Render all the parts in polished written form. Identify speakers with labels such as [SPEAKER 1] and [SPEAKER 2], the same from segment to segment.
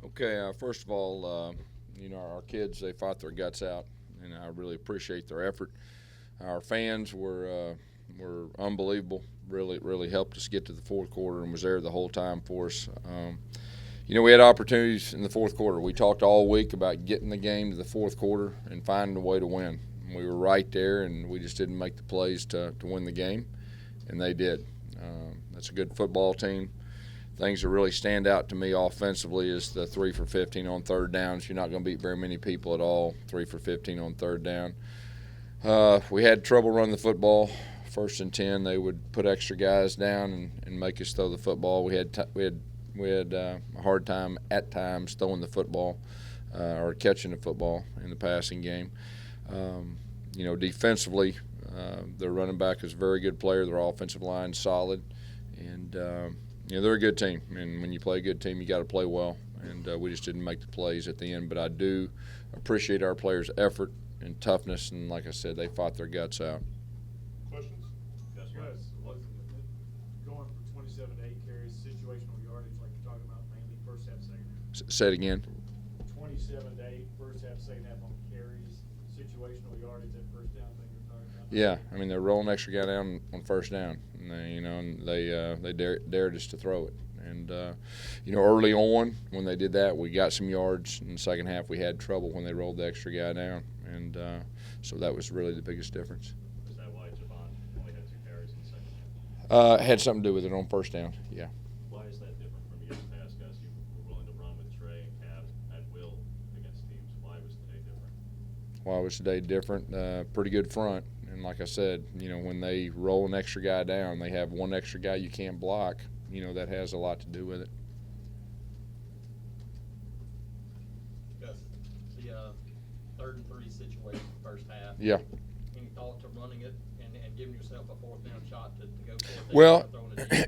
[SPEAKER 1] Okay, first of all, our kids, they fought their guts out, and I really appreciate their effort. Our fans were unbelievable. Really helped us get to the fourth quarter and was there the whole time for us. We had opportunities in the fourth quarter. We talked all week about getting the game to the fourth quarter and finding a way to win. We were right there, and we just didn't make the plays to win the game, and they did. That's a good football team. Things that really stand out to me offensively is the 3 for 15 on third downs. You're not going to beat very many people at all, 3 for 15 on third down. We had trouble running the football. 1st and 10, they would put extra guys down and make us throw the football. We had a hard time at times throwing the football or catching the football in the passing game. Defensively, their running back is a very good player. Their offensive line is solid, and they're a good team. And when you play a good team, you got to play well. And we just didn't make the plays at the end. But I do appreciate our players' effort and toughness. And like I said, they fought their guts out.
[SPEAKER 2] Questions?
[SPEAKER 3] Yes,
[SPEAKER 2] Was going from 27 to 8 carries, situational yardage, like you're talking about, mainly first half, second half.
[SPEAKER 1] Say it again.
[SPEAKER 2] 27 to 8, first half, second half on carries, situational yardage, that first down thing you're talking about.
[SPEAKER 1] Yeah, I mean they're rolling extra guy down on first down, and they dared us to throw it. And early on when they did that, we got some yards. In the second half, we had trouble when they rolled the extra guy down, and so that was really the biggest difference.
[SPEAKER 3] Is that why Javon only had 2 carries in the second half?
[SPEAKER 1] It had something to do with it on first down. Yeah.
[SPEAKER 3] Why is that different from years past, Gus? You were willing to run with Trey and Cab at will against teams. Why was today different?
[SPEAKER 1] Why was today different? Pretty good front. And like I said, when they roll an extra guy down, they have one extra guy you can't block. That has a lot to do with it.
[SPEAKER 4] Gus, the 3rd and 3 situation first half.
[SPEAKER 1] Yeah.
[SPEAKER 4] Any thought to running it and giving yourself a 4th down shot to go for it?
[SPEAKER 1] Well,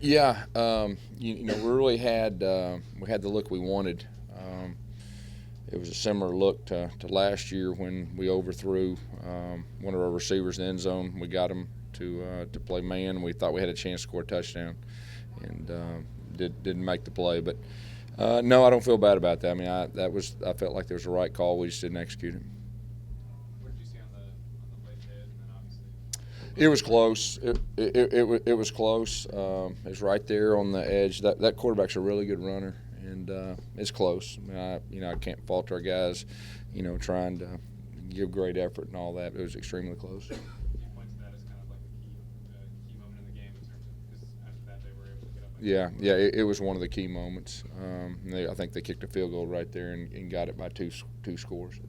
[SPEAKER 1] yeah. We really had we had the look we wanted. It was a similar look to last year when we overthrew one of our receivers in the end zone. We got him to play man. We thought we had a chance to score a touchdown, and didn't make the play. But no, I don't feel bad about that. I mean, I felt like there was a right call. We just didn't execute it.
[SPEAKER 2] What did you see on the late head, and then obviously?
[SPEAKER 1] It was close. It was close. It was right there on the edge. That quarterback's a really good runner, and it's close. I mean, I can't fault our guys, trying to give great effort and all that. It was extremely close.
[SPEAKER 2] Do you point to that as kind of like a key moment in the game in terms of because after that they were able to get up?
[SPEAKER 1] Yeah, it was one of the key moments. I think they kicked a field goal right there and got it by two scores.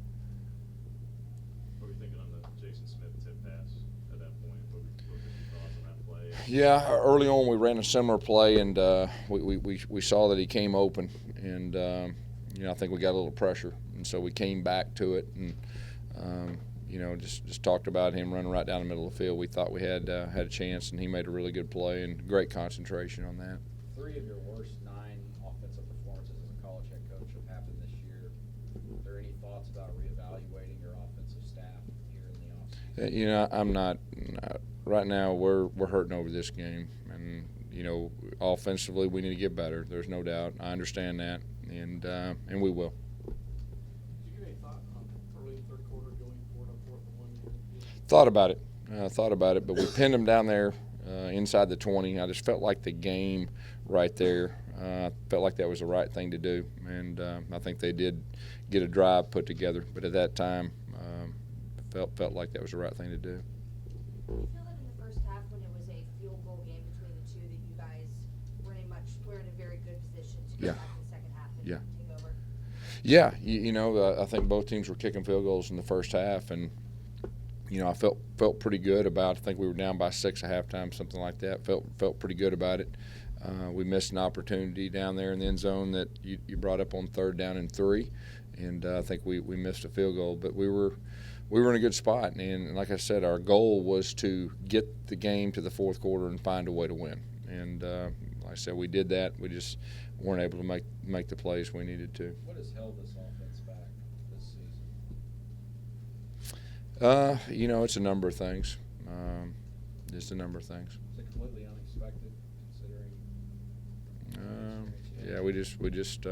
[SPEAKER 3] What were you thinking on the Jason Smith tip pass at that point? What were your thoughts on that play?
[SPEAKER 1] Yeah, early on we ran a similar play, and we saw that he came open, and I think we got a little pressure, and so we came back to it, and just talked about him running right down the middle of the field. We thought we had a chance, and he made a really good play and great concentration on that.
[SPEAKER 5] 3 of your worst 9 offensive performances as a college head coach have happened this year. Are there any thoughts about reevaluating your offensive staff here in the offseason?
[SPEAKER 1] I'm not. Right now, we're hurting over this game, and offensively we need to get better. There's no doubt. I understand that, and we will.
[SPEAKER 2] Did you give any thought early in the third quarter going forward on 4th and 1?
[SPEAKER 1] Thought about it, but we pinned them down there inside the 20. I just felt like the game right there. Felt like that was the right thing to do, and I think they did get a drive put together. But at that time, felt like that was the right thing to do.
[SPEAKER 6] I feel that in the first half, when it was a field goal game between the two, that you guys were in a very good position to get back in the second half and take over.
[SPEAKER 1] Yeah, I think both teams were kicking field goals in the first half, and I felt pretty good about it. I think we were down by 6 at halftime, something like that. Felt pretty good about it. We missed an opportunity down there in the end zone that you brought up on 3rd down and 3, and I think we missed a field goal, but we were in a good spot. And like I said, our goal was to get the game to the fourth quarter and find a way to win. And like I said, we did that. We just weren't able to make the plays we needed to.
[SPEAKER 5] What has held this offense back this season?
[SPEAKER 1] It's a number of things. Just a number of things.
[SPEAKER 5] Is it completely unexpected considering?
[SPEAKER 1] Yeah, we just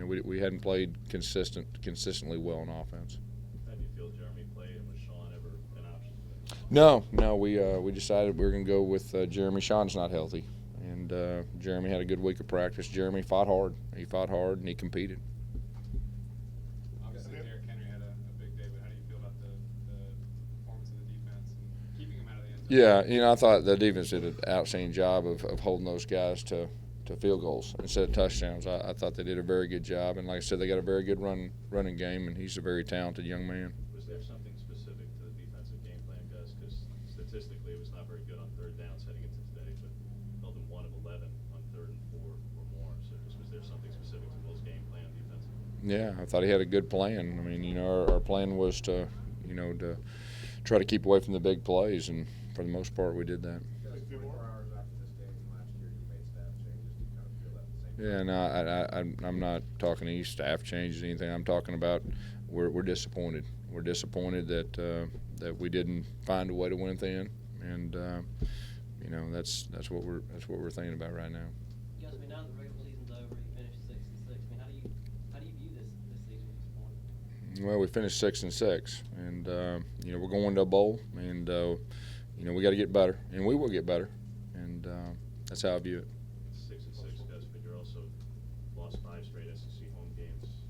[SPEAKER 1] we hadn't played consistently well on offense.
[SPEAKER 3] How do you feel Jeremy played, and was Sean ever an option for them?
[SPEAKER 1] No, we decided we were going to go with Jeremy. Sean's not healthy, and Jeremy had a good week of practice. Jeremy fought hard. He fought hard, and he competed.
[SPEAKER 7] Obviously, Derrick Henry had a big day, but how do you feel about the performance of the defense and keeping him out of the end zone?
[SPEAKER 1] Yeah, I thought the defense did an outstanding job of holding those guys to field goals instead of touchdowns. I thought they did a very good job, and like I said, they got a very good running game, and he's a very talented young man.
[SPEAKER 3] Was there something specific to the defensive game plan, Gus? Because statistically, it was not very good on third downs heading into today, but held them 1 of 11 on 3rd and 4 or more. So was there something specific to Will's game plan defensively?
[SPEAKER 1] Yeah, I thought he had a good plan. I mean, our plan was to try to keep away from the big plays, and for the most part, we did that.
[SPEAKER 7] Just 24 hours after this game last year, you made staff changes. Do you kind of feel that the same?
[SPEAKER 1] Yeah, no, I'm not talking any staff changes, anything. I'm talking about we're disappointed. We're disappointed that we didn't find a way to win at the end, and that's what we're thinking about right now.
[SPEAKER 8] Gus, I mean, now that the regular season's over, you finished 6-6. I mean, how do you view this season at this point?
[SPEAKER 1] Well, we finished 6-6, and we're going to a bowl, and we got to get better, and we will get better, and that's how I view it.
[SPEAKER 3] 6-6, Gus, but you're also lost 5 straight SEC home games.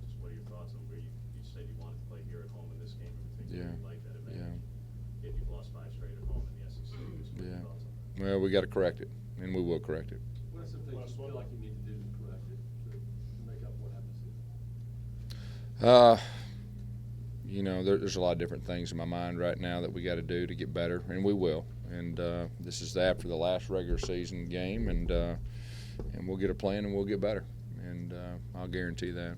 [SPEAKER 3] Just what are your thoughts on where you said you wanted to play here at home in this game in particular?
[SPEAKER 1] Yeah.
[SPEAKER 3] You like that advantage.
[SPEAKER 1] Yeah.
[SPEAKER 3] Yet you've lost 5 straight at home in the SEC. Just what are your thoughts on that?
[SPEAKER 1] Well, we got to correct it, and we will correct it.
[SPEAKER 9] What are some things you feel like you need to do to correct it, to make up what happened this season?
[SPEAKER 1] There's a lot of different things in my mind right now that we got to do to get better, and we will. And this is after the last regular season game, and we'll get a plan and we'll get better. And I'll guarantee that.